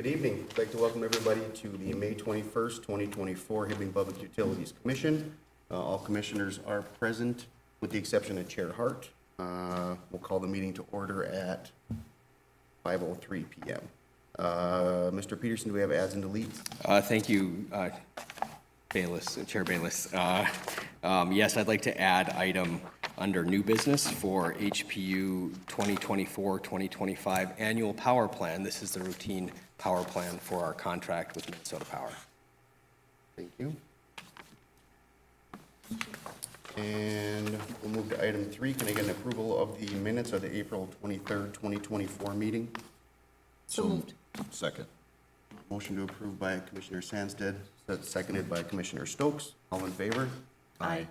Good evening. I'd like to welcome everybody to the May 21st, 2024 Hibbing Public Utilities Commission. All commissioners are present with the exception of Chair Hart. We'll call the meeting to order at 5:03 p.m. Mr. Peterson, do we have adds and deletes? Thank you, Chair Bayless. Yes, I'd like to add item under new business for HPU 2024-2025 annual power plan. This is the routine power plan for our contract with Minnesota Power. Thank you. And we'll move to item 3. Can I get an approval of the minutes of the April 23rd, 2024 meeting? So moved. Second. Motion to approve by Commissioner Sandsted, seconded by Commissioner Stokes. All in favor? Aye.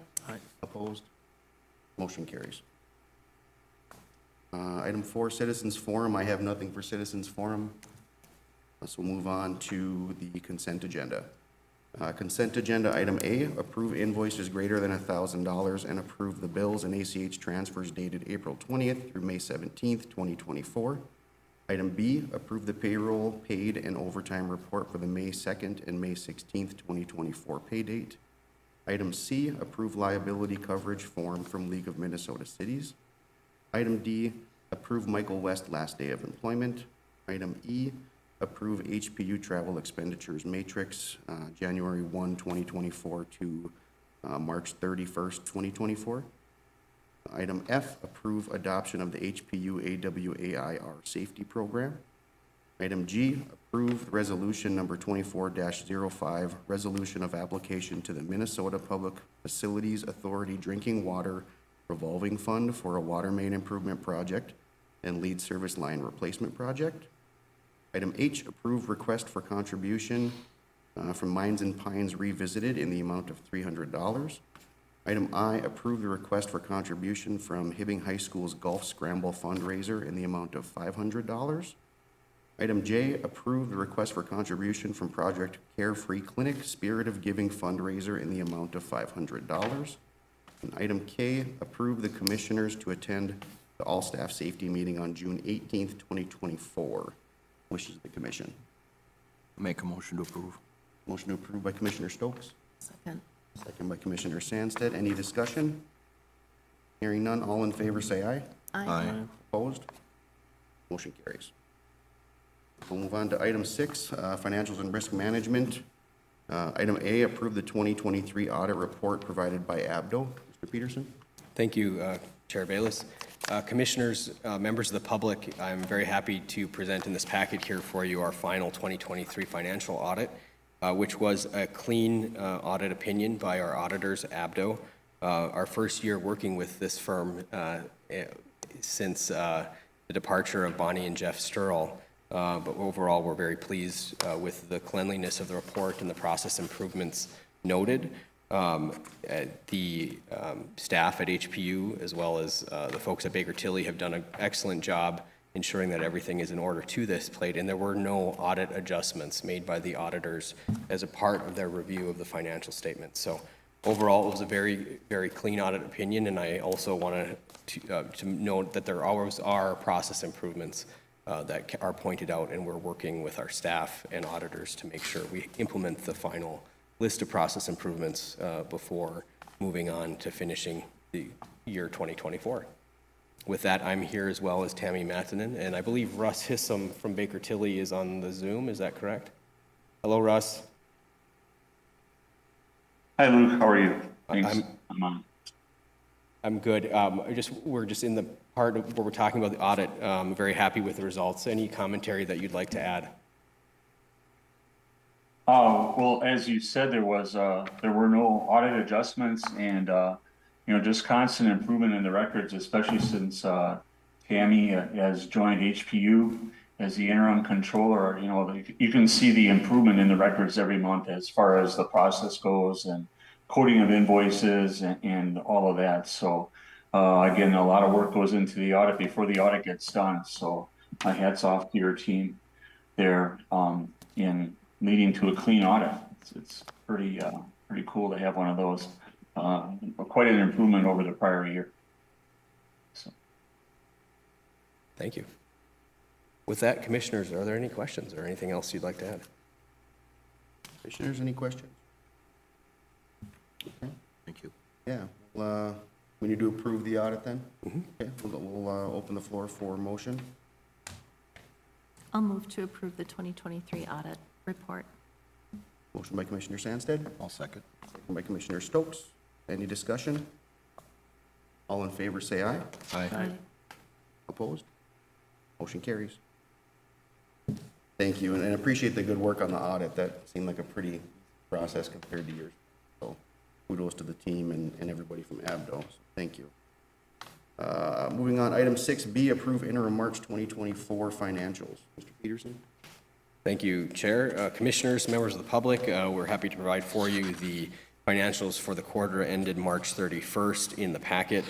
Opposed? Motion carries. Item 4, Citizens Forum. I have nothing for Citizens Forum. So we'll move on to the consent agenda. Consent agenda item A, approve invoices greater than $1,000 and approve the bills and ACH transfers dated April 20th through May 17th, 2024. Item B, approve the payroll, paid, and overtime report for the May 2nd and May 16th, 2024 pay date. Item C, approve liability coverage form from League of Minnesota Cities. Item D, approve Michael West last day of employment. Item E, approve HPU travel expenditures matrix, January 1, 2024 to March 31st, 2024. Item F, approve adoption of the HPU AWAIR safety program. Item G, approve resolution number 24-05, resolution of application to the Minnesota Public Facilities Authority Drinking Water Revolving Fund for a water main improvement project and lead service line replacement project. Item H, approve request for contribution from Mines and Pines Revisited in the amount of $300. Item I, approve the request for contribution from Hibbing High School's Golf Scramble fundraiser in the amount of $500. Item J, approve the request for contribution from Project Carefree Clinic Spirit of Giving fundraiser in the amount of $500. And item K, approve the commissioners to attend the all-staff safety meeting on June 18th, 2024. Wishes the commission. Make a motion to approve. Motion to approve by Commissioner Stokes. Second. Second by Commissioner Sandsted. Any discussion? Hearing none, all in favor say aye. Aye. Opposed? Motion carries. We'll move on to item 6, financials and risk management. Item A, approve the 2023 audit report provided by ABDO. Mr. Peterson? Thank you, Chair Bayless. Commissioners, members of the public, I'm very happy to present in this packet here for you our final 2023 financial audit, which was a clean audit opinion by our auditors, ABDO. Our first year working with this firm since the departure of Bonnie and Jeff Sturl. But overall, we're very pleased with the cleanliness of the report and the process improvements noted. The staff at HPU, as well as the folks at Baker Tilly, have done an excellent job ensuring that everything is in order to this plate, and there were no audit adjustments made by the auditors as a part of their review of the financial statements. So overall, it was a very, very clean audit opinion, and I also want to note that there always are process improvements that are pointed out, and we're working with our staff and auditors to make sure we implement the final list of process improvements before moving on to finishing the year 2024. With that, I'm here as well as Tammy Matanen, and I believe Russ Hissam from Baker Tilly is on the Zoom. Is that correct? Hello, Russ. Hi, Luke. How are you? Thanks. I'm on. I'm good. We're just in the part of where we're talking about the audit. I'm very happy with the results. Any commentary that you'd like to add? Well, as you said, there were no audit adjustments, and just constant improvement in the records, especially since Tammy has joined HPU as the interim controller. You can see the improvement in the records every month as far as the process goes and coding of invoices and all of that. So again, a lot of work goes into the audit before the audit gets done. So my hat's off to your team there in leading to a clean audit. It's pretty cool to have one of those. Quite an improvement over the prior year. So. Thank you. With that, Commissioners, are there any questions or anything else you'd like to add? Commissioners, any questions? Okay, Thank you. yeah, well, we need to approve the audit then? Okay, we'll open the floor for motion. I'll move to approve the 2023 audit report. Motion by Commissioner Sandsted, I'll second. second by Commissioner Stokes. Any discussion? All in favor, say aye. Aye. Opposed? Motion carries. Thank you, and I appreciate the good work on the audit. That seemed like a pretty process compared to yours. So kudos to the team and everybody from ABDO. So thank you. Moving on, item 6B, approve interim March 2024 financials. Mr. Peterson? Thank you, Chair. Commissioners, members of the public, we're happy to provide for you the financials for the quarter ended March 31st in the packet.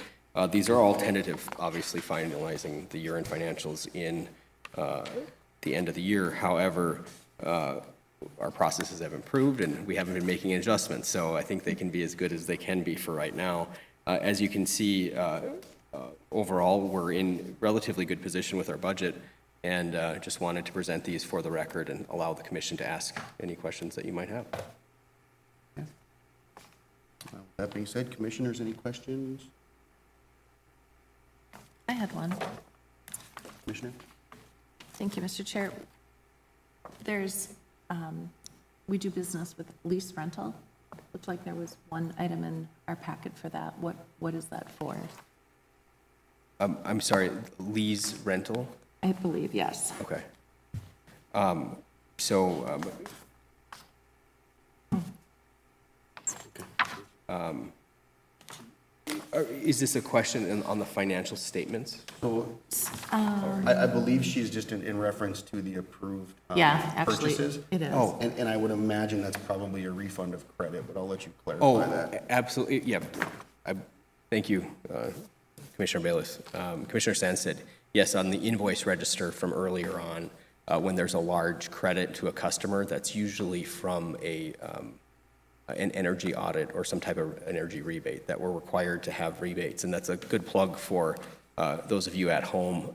These are all tentative, obviously finalizing the year-end financials in the end of the year. However, our processes have improved and we haven't been making adjustments, so I think they can be as good as they can be for right now. As you can see, overall, we're in relatively good position with our budget, and just wanted to present these for the record and allow the commission to ask any questions that you might have. That being said, commissioners, any questions? I had one. Commissioner? Thank you, Mr. Chair. There's, we do business with lease rental. Looked like there was one item in our packet for that. What is that for? I'm sorry, Lee's rental? I believe, yes. Okay. Is this a question on the financial statements? So, I believe she's just in reference to the approved Yeah, actually, purchases. it is. Oh, and I would imagine that's probably a refund of credit, but I'll let you Oh, clarify that. absolutely, yeah. Thank you, Commissioner Bayless. Commissioner Sands yes, on the invoice register from earlier on, when there's a large credit to a customer, that's usually from an energy audit or some type of energy rebate that we're required to have rebates. And that's a good plug for those of you at home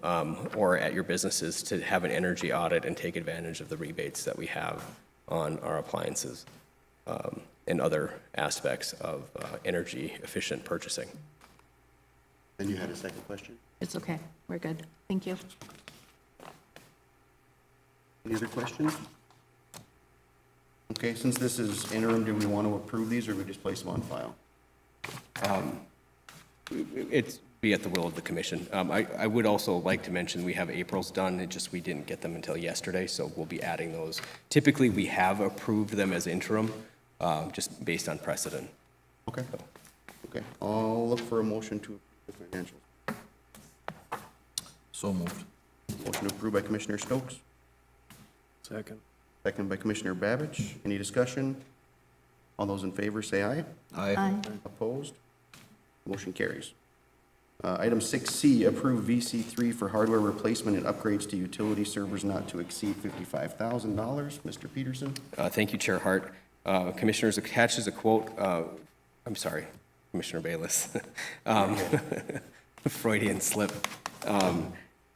or at your businesses to have an energy audit and take advantage of the rebates that we have on our appliances and other aspects of energy efficient purchasing. Then you had a second question? It's okay. We're good. Thank you. Any other questions? Okay, since this is interim, do we want to approve these or we just place them on file? It's be at the will of the commission. I would also like to mention we have April's done, it just we didn't get them until yesterday, so we'll be adding those. Typically, we have approved them as interim, just based on precedent. Okay. Okay, I'll look for a motion to approve the financials. So moved. Motion approved by Commissioner Stokes, Second. second by Commissioner Babbage. Any discussion? All those in favor say aye. Aye. Opposed? Motion carries. Item 6C, approve VC3 for hardware replacement and upgrades to utility servers not to exceed $55,000. Mr. Peterson? Thank you, Chair Hart. Commissioners, attached is a quote, I'm sorry, Commissioner Bayless. Freudian slip.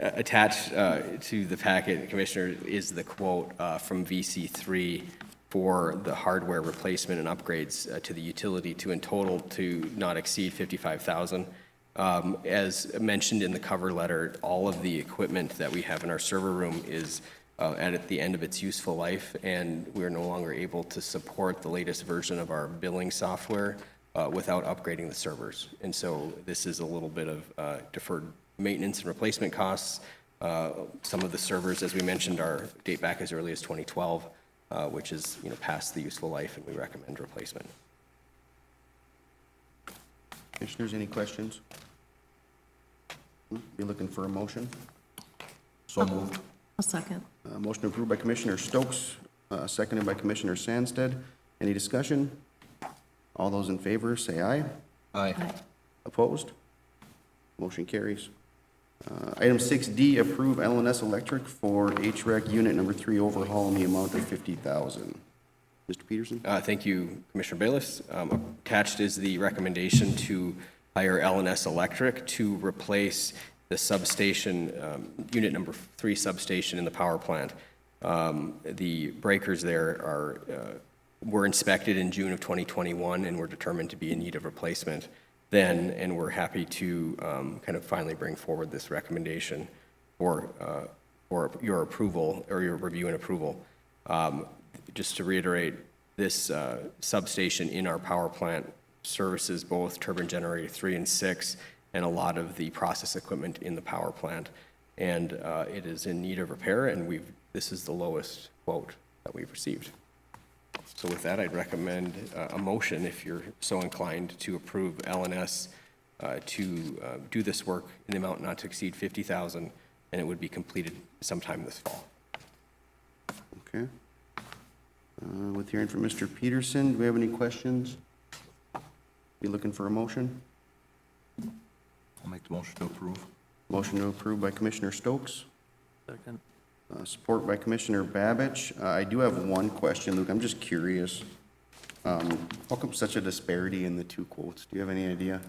Attached to the packet, Commissioner, is the quote from VC3 for the hardware replacement and upgrades to the utility to in total to not exceed $55,000. As mentioned in the cover letter, all of the equipment that we have in our server room is at the end of its useful life, and we're no longer able to support the latest version of our billing software without upgrading the servers. And so this is a little bit of deferred maintenance and replacement costs. Some of the servers, as we mentioned, date back as early as 2012, which is past the useful life, and we recommend replacement. Commissioners, any questions? Be looking for a motion. So moved. A second. Motion approved by Commissioner Stokes, seconded by Commissioner Sandsted. Any discussion? All those in favor say aye. Aye. Aye. Opposed? Motion carries. Item 6D, approve LNS Electric for HREC Unit Number 3 overhaul in the amount of $50,000. Mr. Peterson? Thank you, Commissioner Bayless. Attached is the recommendation to hire LNS Electric to replace the substation, unit number 3 substation in the power plant. The breakers there were inspected in June of 2021 and were determined to be in need of replacement then, and we're happy to kind of finally bring forward this recommendation for your approval, or your review and approval. Just to reiterate, this substation in our power plant services both turbine generator 3 and 6 and a lot of the process equipment in the power plant. And it is in need of repair, and this is the lowest quote that we've received. So with that, I'd recommend a motion, if you're so inclined, to approve LNS to do this work in the amount not to exceed $50,000, and it would be completed sometime this fall. Okay. With hearing from Mr. Peterson, do we have any questions? You looking for a motion? I'll make the motion to approve. Motion to approve by Commissioner Stokes, Second. support by Commissioner Babich. I do have one question, Luke. I'm just curious. How come such a disparity in the two quotes? Do you have any idea?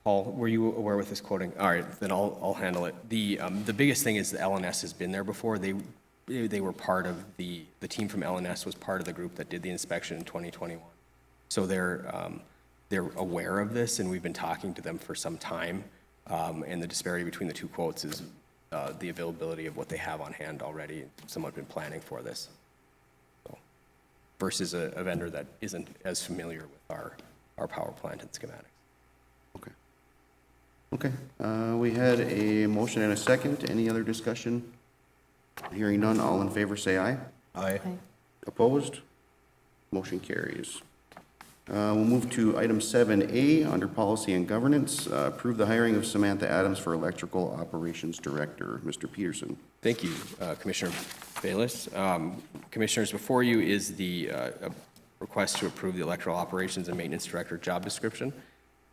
Paul, were you aware with this quoting? All right, then I'll handle it. The biggest thing is the LNS has been there before. They were part of the team from LNS was part of the group that did the inspection in 2021. So they're aware of this, and we've been talking to them for some time. And the disparity between the two quotes is the availability of what they have on hand already. Someone been planning for this, so, versus a vendor that isn't as familiar with our power plant and schematics. Okay. Okay. We had a motion and a second. Any other discussion? Hearing none, all in favor say aye. Aye. Opposed? Motion carries. We'll move to item 7A, under policy and governance. Approve the hiring of Samantha Adams for electrical operations director. Mr. Peterson. Thank you, Commissioner Bayless. Commissioners, before you is the request to approve the electrical operations and maintenance director job description.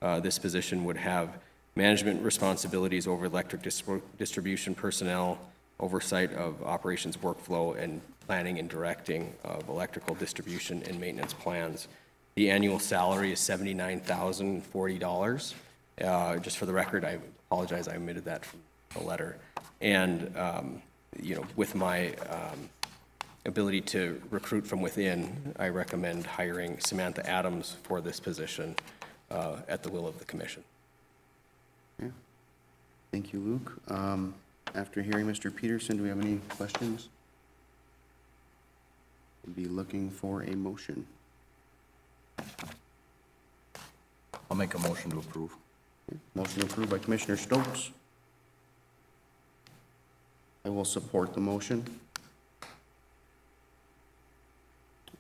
This position would have management responsibilities over electric distribution personnel, oversight of operations workflow, and planning and directing of electrical distribution and maintenance plans. The annual salary is $79,040. Just for the record, I apologize, I omitted that from the letter. And, with my ability to recruit from within, I recommend hiring Samantha Adams for this position at the will of the commission. Yeah. Thank you, Luke. After hearing Mr. Peterson, do we have any questions? We'll be looking for a motion. I'll make a motion to approve. Motion approved by Commissioner Stokes. I will support the motion.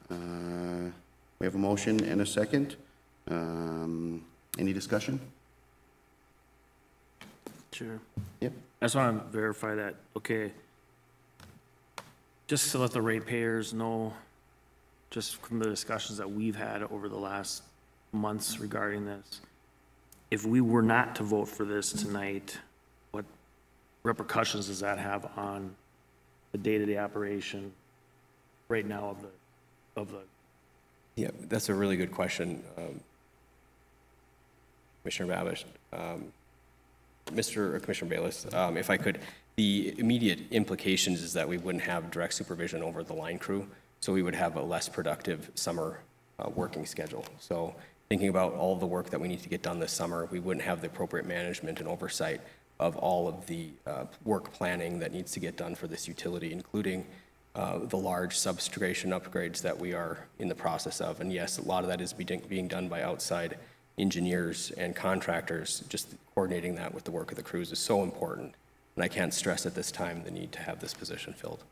We have a motion and a second. Any discussion? Sure. Yep. I just want to verify that, okay, just to let the ratepayers know, just from the discussions that we've had over the last months regarding this, if we were not to vote for this tonight, what repercussions does that have on the day-to-day operation right now of the? Yeah, that's a really good question, Commissioner Babish. Commissioner Bayless, if I could, the immediate implications is that we wouldn't have direct supervision over the line crew, so we would have a less productive summer working schedule. So thinking about all the work that we need to get done this summer, we wouldn't have the appropriate management and oversight of all of the work planning that needs to get done for this utility, including the large substation upgrades that we are in the process of. And yes, a lot of that is being done by outside engineers and contractors. Just coordinating that with the work of the crews is so important. And I can't stress at this time the need to have this position filled.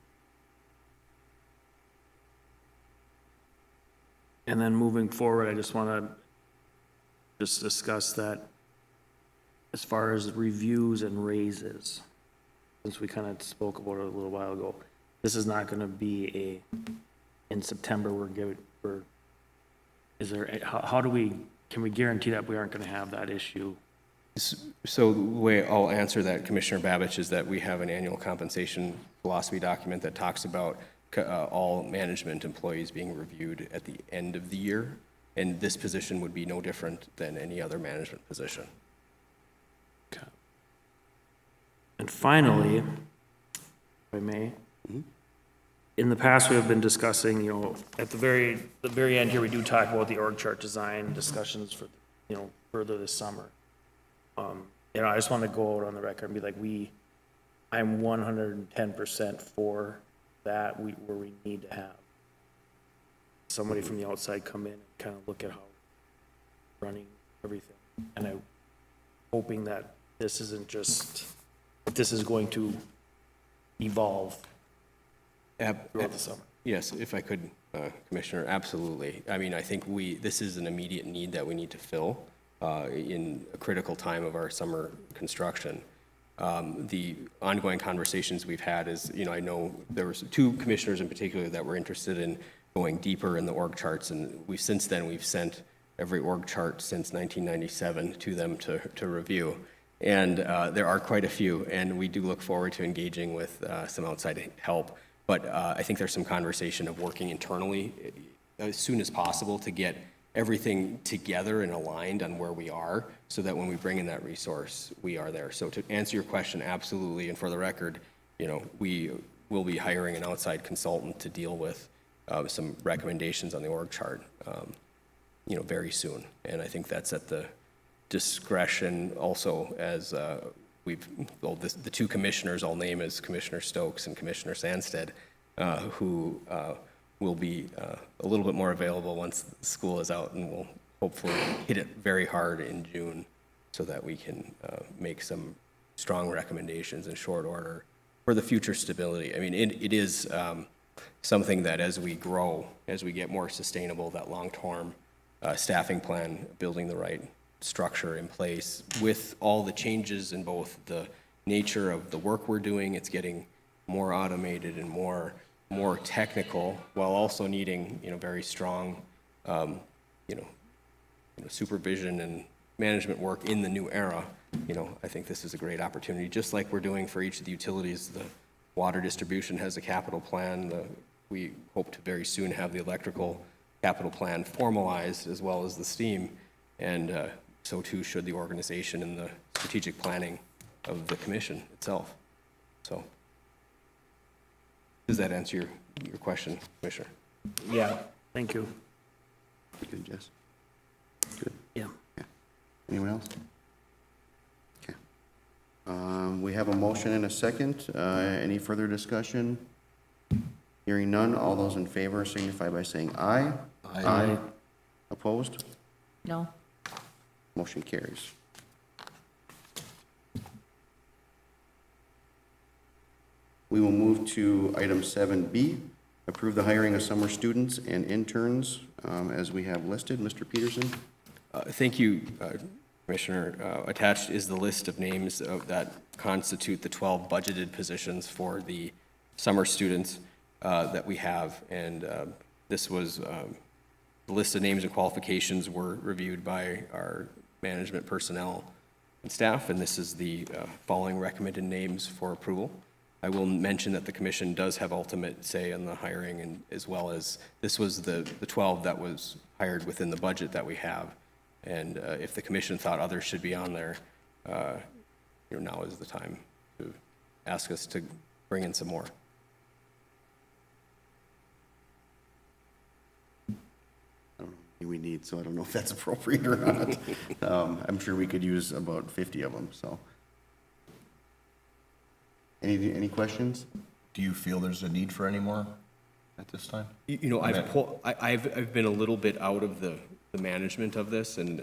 And then moving forward, I just want to discuss that as far as reviews and raises, since we kind of spoke about it a little while ago, this is not going to be in September, can we guarantee that we aren't going to have that issue? So the way I'll answer that, Commissioner Babich, is that we have an annual compensation philosophy document that talks about all management employees being reviewed at the end of the year, and this position would be no different than any other management position. And finally, if I may, in the past, we have been discussing, at the very end here, we do talk about the org chart design discussions for, further this summer. I just want to go out on the record and be like, I'm 110% for that, where we need to have somebody from the outside come in and kind of look at how running everything. And I'm hoping that this isn't just, this is going to evolve throughout the summer. Yes, if I could, Commissioner, absolutely. I mean, I think this is an immediate need that we need to fill in a critical time of our summer construction. The ongoing conversations we've had is, I know there were 2 commissioners in particular that were interested in going deeper in the org charts, and we've sent every org chart since 1997 to them to review. And there are quite a few, and we do look forward to engaging with some outside help. But I think there's some conversation of working internally as soon as possible to get everything together and aligned on where we are, so that when we bring in that resource, we are there. So to answer your question, absolutely, and for the record, we will be hiring an outside consultant to deal with some recommendations on the org chart, very soon. And I think that's at the discretion also, as the 2 commissioners, I'll name as Commissioner Stokes and Commissioner Sandstead, who will be a little bit more available once school is out, and we'll hopefully hit it very hard in June so that we can make some strong recommendations in short order for the future stability. I mean, it is something that as we grow, as we get more sustainable, that long-term staffing plan, building the right structure in place with all the changes in both the nature of the work we're doing, it's getting more automated and more technical, while also needing very strong supervision and management work in the new era. I think this is a great opportunity, just like we're doing for each of the utilities. The water distribution has a capital plan. We hope to very soon have the electrical capital plan formalized, as well as the steam, and so too should the organization and the strategic planning of the commission itself. So, does that answer your question, Commissioner? Yeah, thank you. Good, Jess? Good. Yeah. Anyone else? Okay. We have a motion and a second. Any further discussion? Hearing none, all those in favor signify by saying aye. Aye. Opposed? No? Motion carries. We will move to item 7B, approve the hiring of summer students and interns as we have listed. Mr. Peterson? Thank you, Commissioner. Attached is the list of names that constitute the 12 budgeted positions for the summer students that we have. And this was, the list of names and qualifications were reviewed by our management personnel and staff, and this is the following recommended names for approval. I will mention that the commission does have ultimate say in the hiring, and as well as this was the 12 that was hired within the budget that we have. And if the commission thought others should be on there, now is the time to ask us to bring in some more. I don't know we need, so I don't know if that's appropriate or not. I'm sure we could use about 50 of them, so. Any questions? Do you feel there's a need for any more at this time? I've been a little bit out of the management of this, and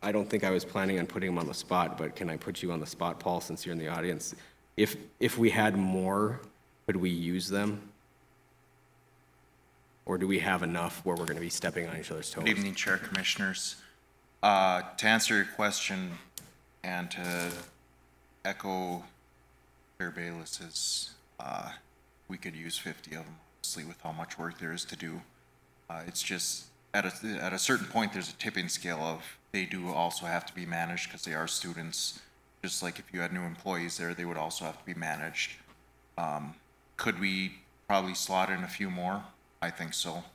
I don't think I was planning on putting him on the spot, but can I put you on the spot, Paul, since you're in the audience? If we had more, could we use them? Or do we have enough where we're going to be stepping on each other's toes? Good evening, Chair, Commissioners. To answer your question and to echo Chair Bayless's, we could use 50 of them, obviously, with how much work there is to do. It's just at a certain point, there's a tipping scale of they do also have to be managed because they are students. Just like if you had new employees there, they would also have to be managed. Could we probably slot in a few more? I think so.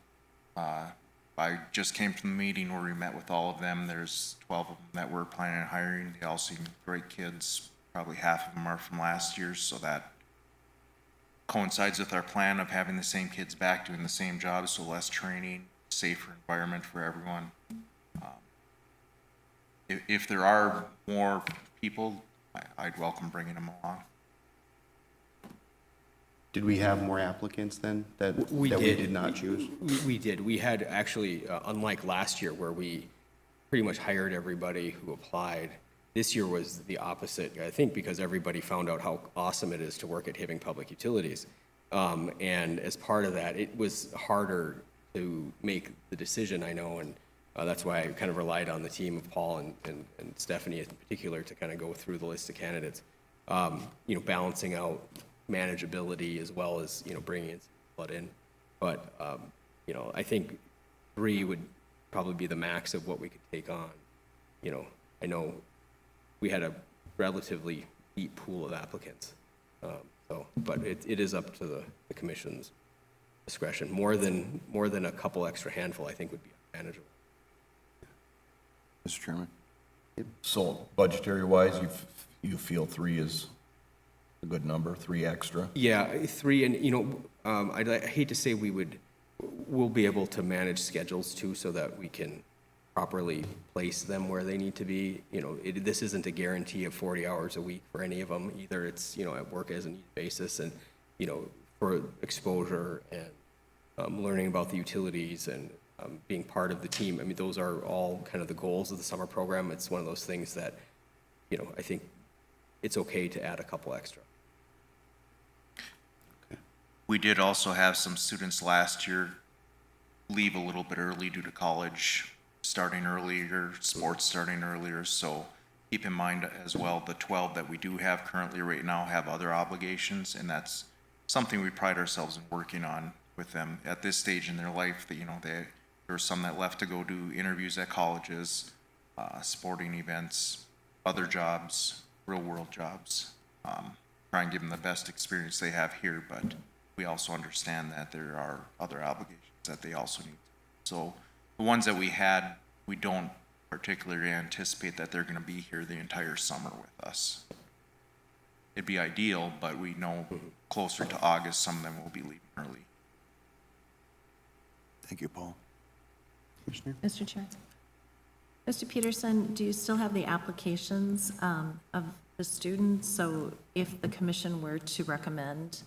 I just came from the meeting where we met with all of them. There's 12 of them that we're planning on hiring. They all seem great kids, probably half of them are from last year, so that coincides with our plan of having the same kids back doing the same job, so less training, safer environment for everyone. If there are more people, I'd welcome bringing them along. Did we have more applicants then that We that we did. did not choose? We did. We had actually, unlike last year where we pretty much hired everybody who applied, this year was the opposite, I think, because everybody found out how awesome it is to work at Hibbing Public Utilities. And as part of that, it was harder to make the decision, I know, and that's why I kind of relied on the team of Paul and Stephanie in particular to kind of go through the list of candidates. You know, balancing out manageability as well as, you know, bringing in blood in. But, you know, I think 3 would probably be the max of what we could take on. You know, I know we had a relatively deep pool of applicants. But it is up to the commission's discretion. More than a couple extra handful, I think would be manageable. Mr. Chairman? So budgetary-wise, you feel 3 is a good number, 3 extra? Yeah, 3, and, you know, I hate to say we'll be able to manage schedules too so that we can properly place them where they need to be. You know, this isn't a guarantee of 40 hours a week for any of them. Either it's, you know, at work as a need basis and, you know, for exposure and learning about the utilities and being part of the team. I mean, those are all kind of the goals of the summer program. It's one of those things that, you know, I think it's okay to add a couple extra. We did also have some students last year leave a little bit early due to college starting earlier, sports starting earlier, so keep in mind as well, the 12 that we do have currently right now have other obligations, and that's something we pride ourselves in working on with them at this stage in their life. That, you know, there are some that left to go do interviews at colleges, sporting events, other jobs, real world jobs. Try and give them the best experience they have here, but we also understand that there are other obligations that they also need. So the ones that we had, we don't particularly anticipate that they're gonna be here the entire summer with us. It'd be ideal, but we know closer to August, some of them will be leaving early. Thank you, Paul. Commissioner? Mr. Chair. Mr. Peterson, do you still have the applications of the students? So if the commission were to recommend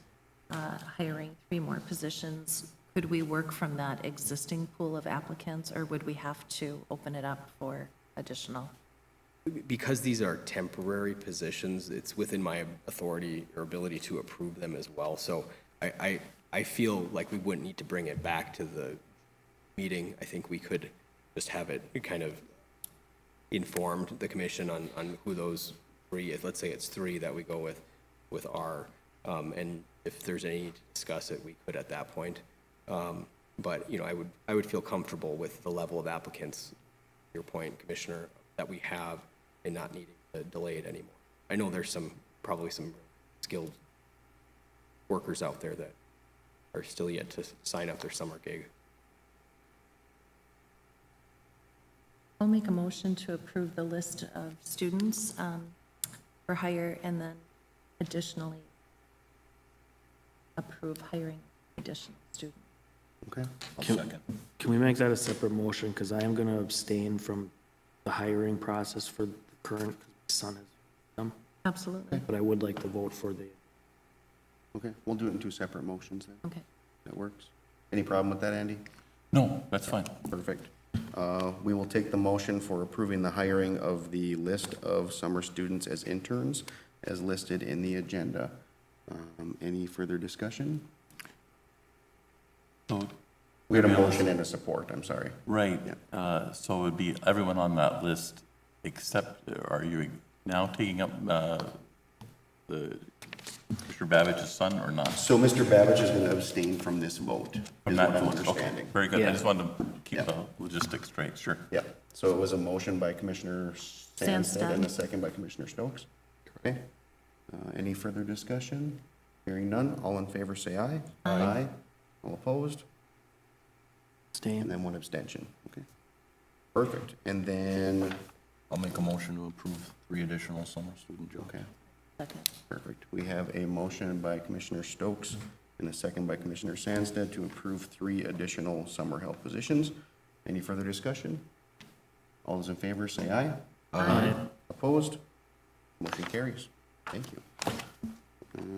hiring 3 more positions, could we work from that existing pool of applicants, or would we have to open it up for additional? Because these are temporary positions, it's within my authority or ability to approve them as well. So I feel like we wouldn't need to bring it back to the meeting. I think we could just have it kind of informed the commission on who those 3, let's say it's 3 that we go with are, and if there's any need to discuss it, we could at that point. But, you know, I would feel comfortable with the level of applicants, your point, Commissioner, that we have and not needing to delay it anymore. I know there's probably some skilled workers out there that are still yet to sign up their summer gig. I'll make a motion to approve the list of students for hire, and then additionally approve hiring additional students. Okay. Can we make that a separate motion? Because I am going to abstain from the hiring process for the current, son has them, Absolutely. but I would like to vote for the, Okay, we'll do it in 2 separate motions then. Okay. That works. Any problem with that, Andy? No, that's fine. Perfect. We will take the motion for approving the hiring of the list of summer students as interns as listed in the agenda. Any further discussion? So, We had a motion and a support, I'm sorry. right, so it would be everyone on that list except, are you now taking up the Mr. Babbage's son or not? So Mr. Babbage is going to abstain from this vote, is From what that I'm vote? Okay, understanding. very good. I Yeah. just wanted to keep Yeah. the logistics straight, sure. Yeah, so it was a motion by Commissioner Sandstead and a Sandstead. second by Commissioner Stokes. Okay. Any further discussion? Hearing none, all in favor say aye. Aye. All opposed? abstain. And then 1 abstention. Okay. Perfect. And then, I'll make a motion to approve 3 additional summer student jobs. okay. Second. Perfect. We have a motion by Commissioner Stokes and a second by Commissioner Sandsted to approve 3 additional summer help positions. Any further discussion? All those in favor say aye. Aye. Opposed? Motion carries. Thank you.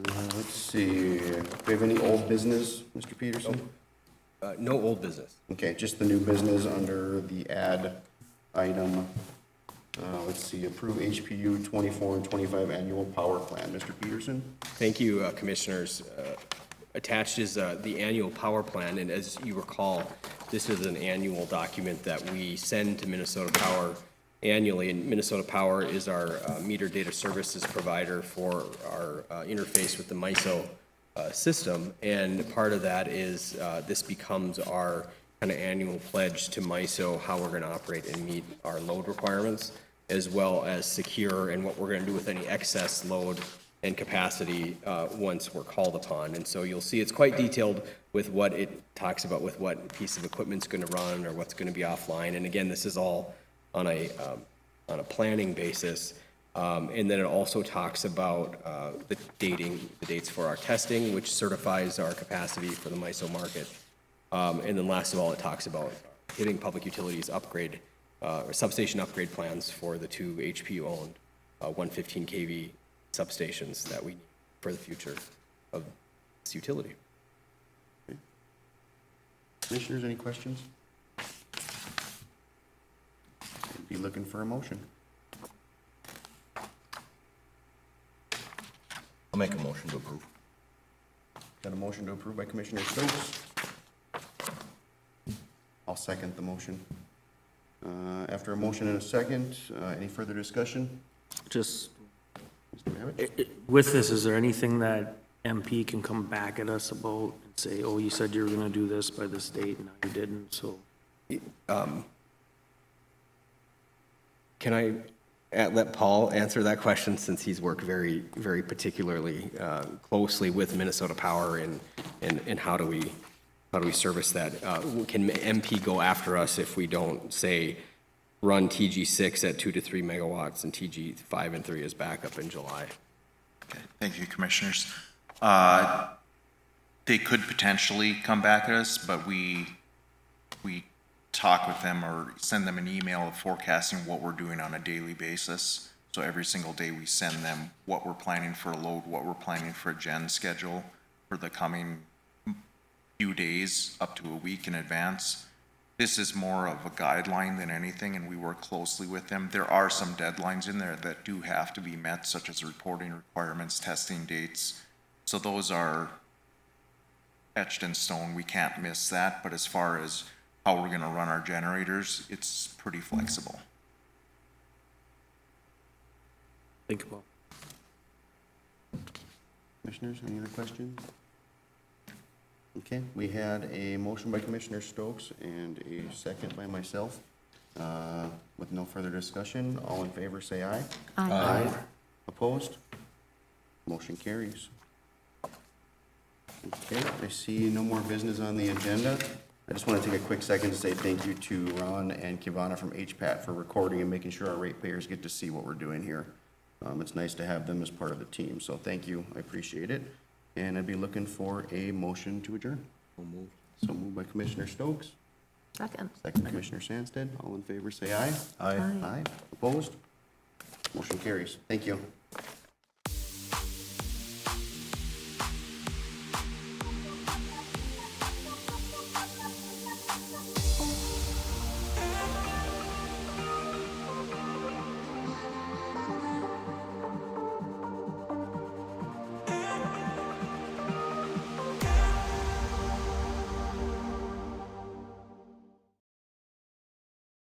Let's see, do we have any old business, Mr. Peterson? No old business. Okay, just the new business under the add item. Let's see, approve HPU 24 and 25 annual power plan. Mr. Peterson? Thank you, Commissioners. Attached is the annual power plan, and as you recall, this is an annual document that we send to Minnesota Power annually, and Minnesota Power is our meter data services provider for our interface with the MISO system, and part of that is this becomes our kind of annual pledge to MISO, how we're going to operate and meet our load requirements, as well as secure and what we're going to do with any excess load and capacity once we're called upon. And so you'll see it's quite detailed with what it talks about, with what piece of equipment's going to run or what's going to be offline. And again, this is all on a planning basis. And then it also talks about the dates for our testing, which certifies our capacity for the MISO market. And then last of all, it talks about Hibbing Public Utilities upgrade, or substation upgrade plans for the 2 HPU-owned 115 kV substations that we need for the future of this utility. Commissioners, any questions? Be looking for a motion. I'll make a motion to approve. Got a motion to approve by Commissioner Stokes. I'll second the motion. After a motion and a second, any further discussion? Just, Mr. Babbitt? with this, is there anything that MP can come back at us about and say, oh, you said you were gonna do this by this date, and now you didn't, so? Can I let Paul answer that question, since he's worked very, very particularly closely with Minnesota Power and how do we service that? Can MP go after us if we don't, say, run TG6 at 2 to 3 megawatts and TG5 and 3 as backup in July? Okay, thank you, Commissioners. They could potentially come back at us, but we talk with them or send them an email forecasting what we're doing on a daily basis. So every single day we send them what we're planning for a load, what we're planning for a gen schedule for the coming few days, up to a week in advance. This is more of a guideline than anything, and we work closely with them. There are some deadlines in there that do have to be met, such as reporting requirements, testing dates. So those are etched in stone. We can't miss that, but as far as how we're gonna run our generators, it's pretty flexible. Think about. Commissioners, any other questions? Okay, we had a motion by Commissioner Stokes and a second by myself. With no further discussion, all in favor say aye. Aye. Opposed? Motion carries. Okay, I see no more business on the agenda. I just want to take a quick second to say thank you to Ron and Kivana from HPAT for recording and making sure our ratepayers get to see what we're doing here. It's nice to have them as part of the team, so thank you, I appreciate it. And I'd be looking for a motion to adjourn. So moved by Commissioner Stokes, Second. second Commissioner Sandsted. All in favor say aye. Aye. Aye. Opposed? Motion carries. Thank you.